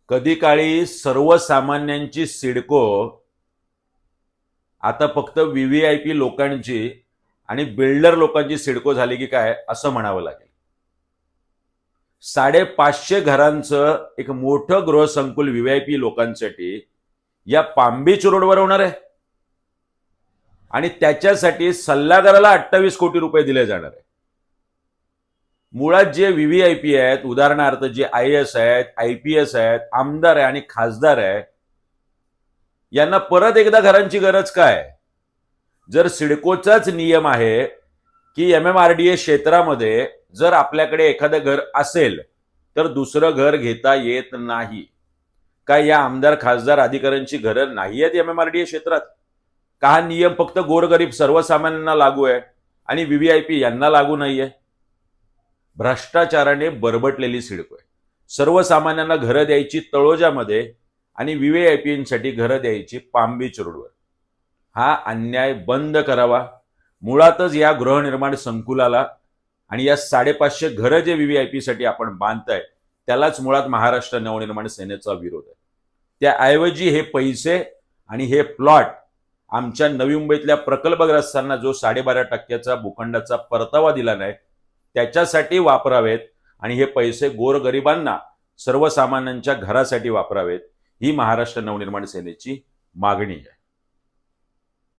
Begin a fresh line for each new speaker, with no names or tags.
कधी काळी सर्वसामान्यांची सिडको आता फक्त व्हीव्हीआयपी लोकांची आणि बिल्डर लोकांची सिडको झाली की काय असं म्हणावं लागेल. 550 घरांचं एक मोठं गृहसंकुल व्हीव्हीआयपी लोकांसाठी या पाम बीच रोडवर होणार आहे आणि त्याच्यासाठी सल्लागाराला 28 कोटी रुपये दिले जाणार आहे. मुळात जे व्हीव्हीआयपी आहेत, उदाहरणार्थ जे IAS आहेत, IPS आहेत, आमदार आहे आणि खासदार आहे, यांना परत एकदा घरांची गरज काय? जर सिडकोचाच नियम आहे की MMRDA क्षेत्रामध्ये जर आपल्याकडे एखादं घर असेल तर दुसरं घर घेता येत नाही. काय या आमदार खासदार अधिकाऱ्यांची घरं नाही आहेत MMRDA क्षेत्रात? का हा नियम फक्त गोरगरीब सर्वसामान्यांना लागू आहे आणि व्हीव्हीआयपी यांना लागू नाहीये? भ्रष्टाचाराने बरबटलेली सिडको आहे. सर्वसामान्यांना घरं द्यायची तळोजामध्ये आणि व्हीव्हीआयपींसाठी घरं द्यायची पाम बीच रोडवर. हा अन्याय बंद करावा. मुळातच या गृहनिर्माण संकुलाला आणि या 550 घरं जे व्हीव्हीआयपीसाठी आपण बांधताय त्यालाच मुळात महाराष्ट्र नवनिर्माण सेनेचा विरोध आहे. त्याऐवजी हे पैसे आणि हे प्लॉट आमच्या नवी मुंबईतल्या प्रकल्पग्रस्तांना जो 12.5% भूखंडाचा परतावा दिला नाही त्याच्यासाठी वापरावेत आणि हे पैसे गोरगरिबांना सर्वसामान्यांच्या घरासाठी वापरावेत, ही महाराष्ट्र नवनिर्माण सेनेची मागणी आहे.